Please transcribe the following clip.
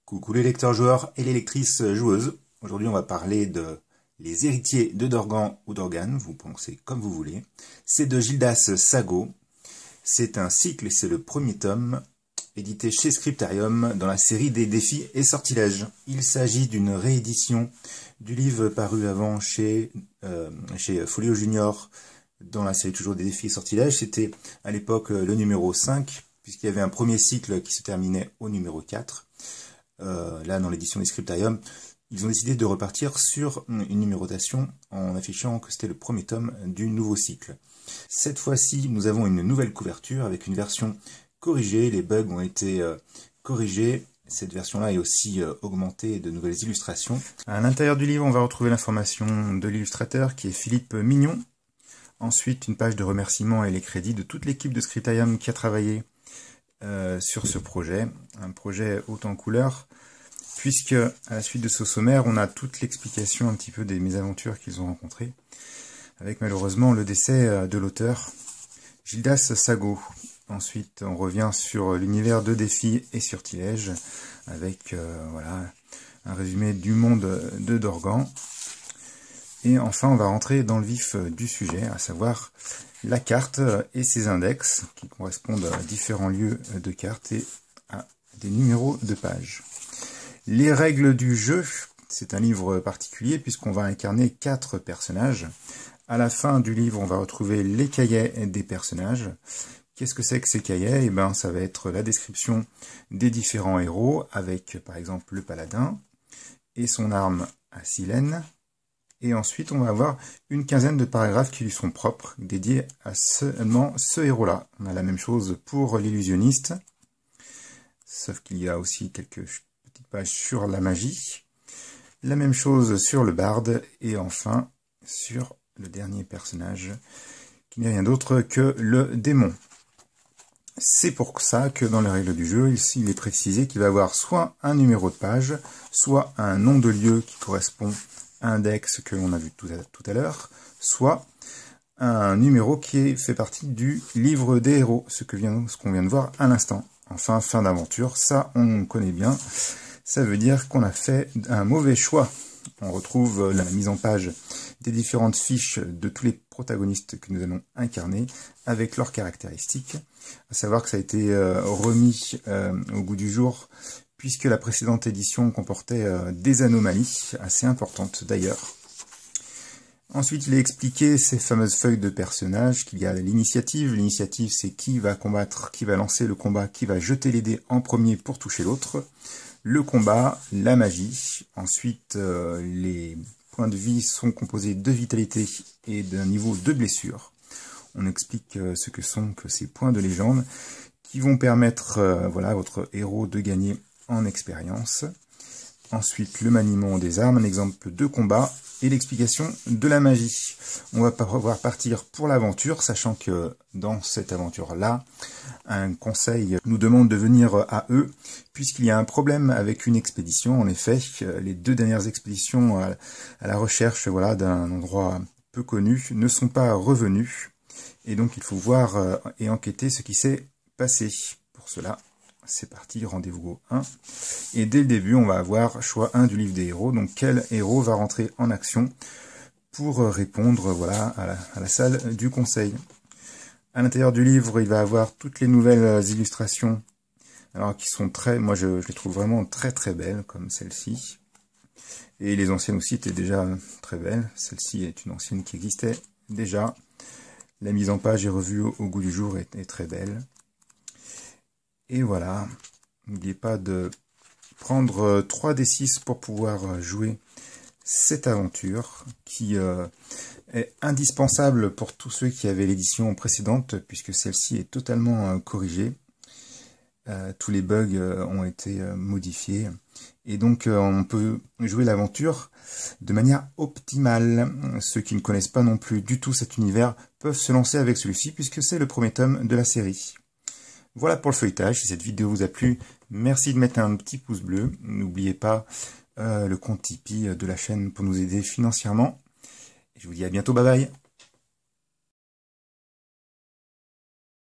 Coucou les lecteurs joueurs et les lectrices joueuses. Aujourd'hui on va parler de Les héritiers de Dorgan ou d'Organ, vous pensez comme vous voulez. C'est de Gildas Sago. C'est un cycle et c'est le premier tome, édité chez Scriptarium dans la série des défis et sortilèges. Il s'agit d'une réédition du livre paru avant chez Folio Junior dans la série toujours des défis et sortilèges. C'était à l'époque le numéro 5, puisqu'il y avait un premier cycle qui se terminait au numéro 4. Là, dans l'édition des Scriptarium, ils ont décidé de repartir sur une numérotation en affichant que c'était le premier tome du nouveau cycle. Cette fois-ci, nous avons une nouvelle couverture avec une version corrigée. Les bugs ont été corrigés. Cette version-là est aussi augmentée de nouvelles illustrations. À l'intérieur du livre, on va retrouver l'information de l'illustrateur qui est Philippe Mignon. Ensuite, une page de remerciements et les crédits de toute l'équipe de Scriptarium qui a travaillé sur ce projet. Un projet haut en couleurs, puisque à la suite de ce sommaire, on a toute l'explication un petit peu des mésaventures qu'ils ont rencontrées, avec malheureusement le décès de l'auteur, Gildas Sago. Ensuite, on revient sur l'univers de défis et sortilèges, avec voilà, un résumé du monde de Dorgan. Et enfin, on va rentrer dans le vif du sujet, à savoir la carte et ses index, qui correspondent à différents lieux de carte et à des numéros de pages. Les règles du jeu, c'est un livre particulier, puisqu'on va incarner 4 personnages. À la fin du livre, on va retrouver les cahiers des personnages. Qu'est-ce que c'est que ces cahiers? Eh ben, ça va être la description des différents héros, avec par exemple le paladin et son arme à silène. Et ensuite, on va avoir une quinzaine de paragraphes qui lui sont propres, dédiés à seulement ce héros-là. On a la même chose pour l'illusionniste, sauf qu'il y a aussi quelques petites pages sur la magie. La même chose sur le barde, et enfin sur le dernier personnage, qui n'est rien d'autre que le démon. C'est pour ça que dans les règles du jeu, il est précisé qu'il va avoir soit un numéro de page, soit un nom de lieu qui correspond index que l'on a vu tout à l'heure, soit un numéro qui fait partie du livre des héros, ce qu'on vient de voir à l'instant. Enfin, fin d'aventure, ça on connaît bien, ça veut dire qu'on a fait un mauvais choix. On retrouve la mise en page des différentes fiches de tous les protagonistes que nous allons incarner avec leurs caractéristiques, à savoir que ça a été remis au goût du jour, puisque la précédente édition comportait des anomalies assez importantes d'ailleurs. Ensuite, il est expliqué ces fameuses feuilles de personnages, qu'il y a l'initiative. L'initiative, c'est qui va combattre, qui va lancer le combat, qui va jeter les dés en premier pour toucher l'autre. Le combat, la magie. Ensuite, les points de vie sont composés de vitalité et d'un niveau de blessure. On explique ce que sont que ces points de légende qui vont permettre voilà, à votre héros de gagner en expérience. Ensuite, le maniement des armes, un exemple de combat et l'explication de la magie. On va pouvoir partir pour l'aventure, sachant que dans cette aventure-là, un conseil nous demande de venir à eux, puisqu'il y a un problème avec une expédition. En effet, les 2 dernières expéditions à la recherche voilà, d'un endroit peu connu ne sont pas revenues. Et donc, il faut voir et enquêter ce qui s'est passé. Pour cela, c'est parti, rendez-vous au 1. Et dès le début, on va avoir choix 1 du livre des héros. Donc, quel héros va rentrer en action pour répondre voilà, à la salle du conseil. À l'intérieur du livre, il va avoir toutes les nouvelles illustrations, alors qui sont moi je les trouve vraiment très très belles, comme celle-ci. Et les anciennes aussi étaient déjà très belles. Celle-ci est une ancienne qui existait déjà. La mise en page et revue au goût du jour est très belle. Et voilà, n'oubliez pas de prendre 3d6 pour pouvoir jouer cette aventure qui est indispensable pour tous ceux qui avaient l'édition précédente, puisque celle-ci est totalement corrigée. Tous les bugs ont été modifiés. Et donc on peut jouer l'aventure de manière optimale. Ceux qui ne connaissent pas non plus du tout cet univers peuvent se lancer avec celui-ci, puisque c'est le premier tome de la série. Voilà pour le feuilletage. Si cette vidéo vous a plu, merci de mettre un petit pouce bleu. N'oubliez pas le compte Tipeee de la chaîne pour nous aider financièrement. Et je vous dis à bientôt, bye bye.